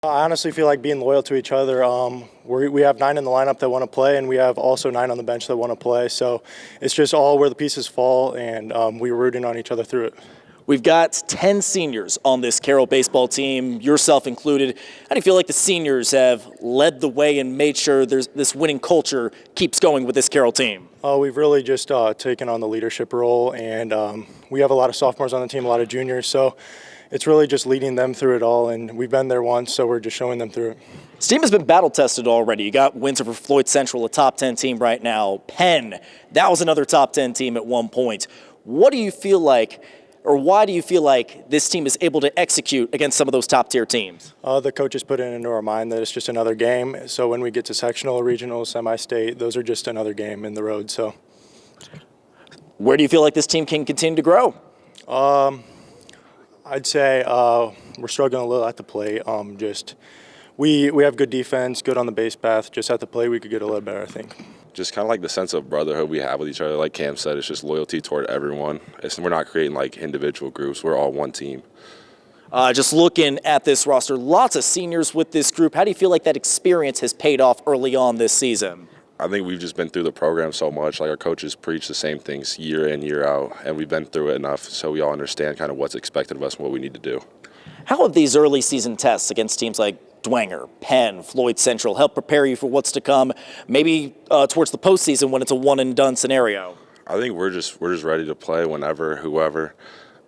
I honestly feel like being loyal to each other. We have 9 in the lineup that want to play, and we have also 9 on the bench that want to play. So it's just all where the pieces fall, and we're rooting on each other through it. We've got 10 seniors on this Carroll baseball team, yourself included. How do you feel like the seniors have led the way and made sure this winning culture keeps going with this Carroll team? We've really just taken on the leadership role, and we have a lot of sophomores on the team, a lot of juniors. So it's really just leading them through it all, and we've been there once, so we're just showing them through it. This team has been battle-tested already. You got wins over Floyd Central, a top 10 team right now. Penn, that was another top 10 team at one point. What do you feel like, or why do you feel like this team is able to execute against some of those top-tier teams? The coaches put it into our mind that it's just another game. So when we get to sectional, regional, semi-state, those are just another game in the road. So, where do you feel like this team can continue to grow? I'd say we're struggling a little at the plate. We have good defense, good on the base path. Just at the plate, we could get a little better, I think. Just kind of like the sense of brotherhood we have with each other. Like Cam said, it's just loyalty toward everyone. We're not creating like individual groups. We're all one team. Just looking at this roster, lots of seniors with this group. How do you feel like that experience has paid off early on this season? I think we've just been through the program so much. Like our coaches preach the same things year in, year out, and we've been through it enough so we all understand kind of what's expected of us and what we need to do. How have these early season tests against teams like Dwenger, Penn, Floyd Central help prepare you for what's to come, maybe towards the postseason when it's a one-and-done scenario? I think we're just ready to play whenever, whoever.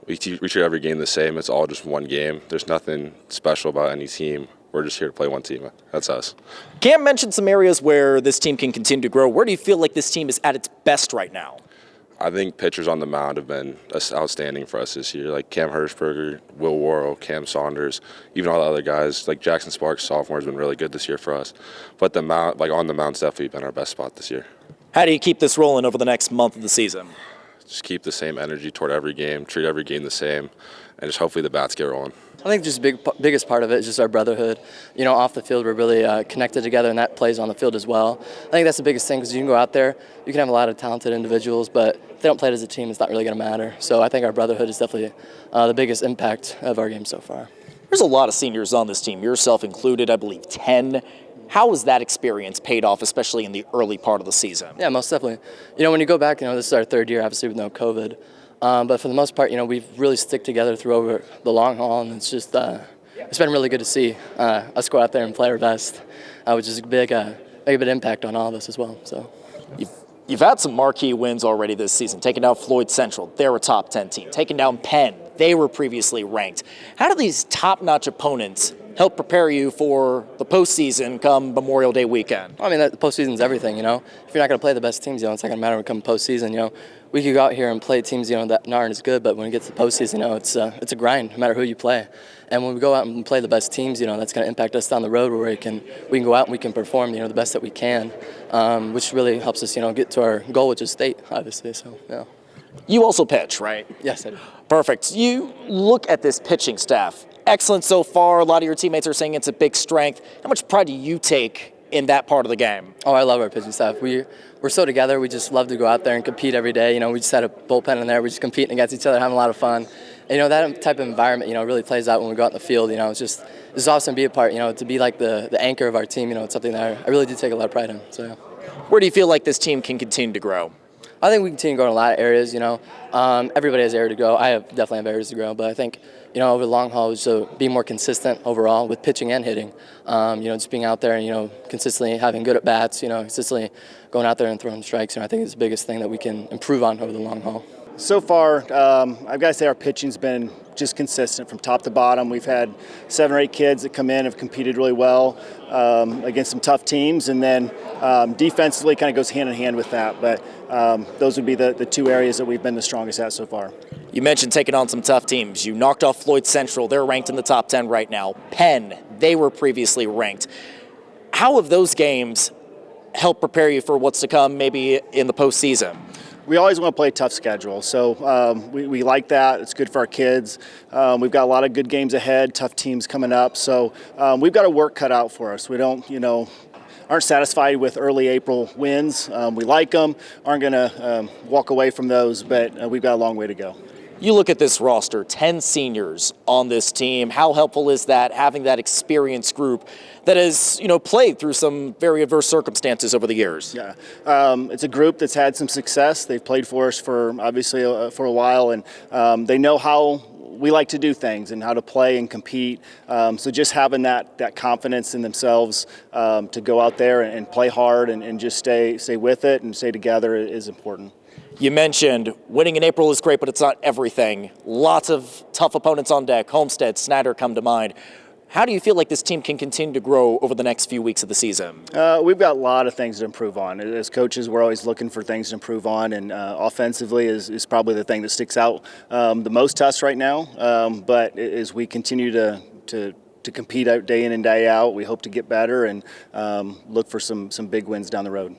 We treat every game the same. It's all just one game. There's nothing special about any team. We're just here to play one team. That's us. Cam mentioned some areas where this team can continue to grow. Where do you feel like this team is at its best right now? I think pitchers on the mound have been outstanding for us this year, like Cam Herschberger, Will Worrel, Cam Saunders, even all the other guys. Like Jackson Sparks, sophomore, has been really good this year for us. But the mound, like on the mound's definitely been our best spot this year. How do you keep this rolling over the next month of the season? Just keep the same energy toward every game, treat every game the same, and just hopefully the bats get rolling. I think just biggest part of it is just our brotherhood. You know, off the field, we're really connected together, and that plays on the field as well. I think that's the biggest thing because you can go out there, you can have a lot of talented individuals, but if they don't play it as a team, it's not really going to matter. So I think our brotherhood is definitely the biggest impact of our game so far. There's a lot of seniors on this team, yourself included, I believe 10. How has that experience paid off, especially in the early part of the season? Yeah, most definitely. You know, when you go back, this is our third year, obviously with no COVID. But for the most part, we've really stick together through over the long haul, and it's just it's been really good to see us go out there and play our best, which is a big impact on all of us as well. So, you've had some marquee wins already this season. Taking down Floyd Central, they're a top 10 team. Taking down Penn, they were previously ranked. How do these top-notch opponents help prepare you for the postseason come Memorial Day weekend? I mean, the postseason's everything. If you're not going to play the best teams, it's not going to matter when it comes postseason. We could go out here and play teams, that aren't as good, but when it gets to the postseason, it's a grind, no matter who you play. And when we go out and play the best teams, that's going to impact us down the road where we can go out and we can perform, the best that we can, which really helps us, get to our goal, which is state, obviously. So, yeah. You also pitch, right? Yes, I do. Perfect. You look at this pitching staff. Excellent so far. A lot of your teammates are saying it's a big strength. How much pride do you take in that part of the game? Oh, I love our pitching staff. We're so together. We just love to go out there and compete every day. We just had a bullpen in there. We're just competing against each other, having a lot of fun. And, that type of environment, really plays out when we go out in the field. It's awesome to be a part, to be like the anchor of our team. It's something that I really do take a lot of pride in. So, yeah. Where do you feel like this team can continue to grow? I think we continue to grow in a lot of areres. Everybody has area to grow. I definitely have areas to grow, but I think over the long haul, so be more consistent overall with pitching and hitting. Just being out there and consistently having good at bats. Consistently going out there and throwing strikes. I think it's the biggest thing that we can improve on over the long haul. So far, I've got to say our pitching's been just consistent from top to bottom. We've had 7 or 8 kids that come in, have competed really well against some tough teams, and then defensively kind of goes hand in hand with that. But those would be the 2 areas that we've been the strongest at so far. You mentioned taking on some tough teams. You knocked off Floyd Central. They're ranked in the top 10 right now. Penn, they were previously ranked. How have those games helped prepare you for what's to come maybe in the postseason? We always want to play a tough schedule, so we like that. It's good for our kids. We've got a lot of good games ahead, tough teams coming up, so we've got a work cut out for us. We don't, aren't satisfied with early April wins. We like them, aren't going to walk away from those, but we've got a long way to go. You look at this roster, 10 seniors on this team. How helpful is that, having that experienced group that has, played through some very adverse circumstances over the years? Yeah, it's a group that's had some success. They've played for us for a while, and they know how we like to do things and how to play and compete. So just having that confidence in themselves to go out there and play hard and just stay with it and stay together is important. You mentioned winning in April is great, but it's not everything. Lots of tough opponents on deck. Homestead, Snyder come to mind. How do you feel like this team can continue to grow over the next few weeks of the season? We've got a lot of things to improve on. As coaches, we're always looking for things to improve on, and offensively is probably the thing that sticks out the most to us right now. But as we continue to compete out day in and day out, we hope to get better and look for some big wins down the road.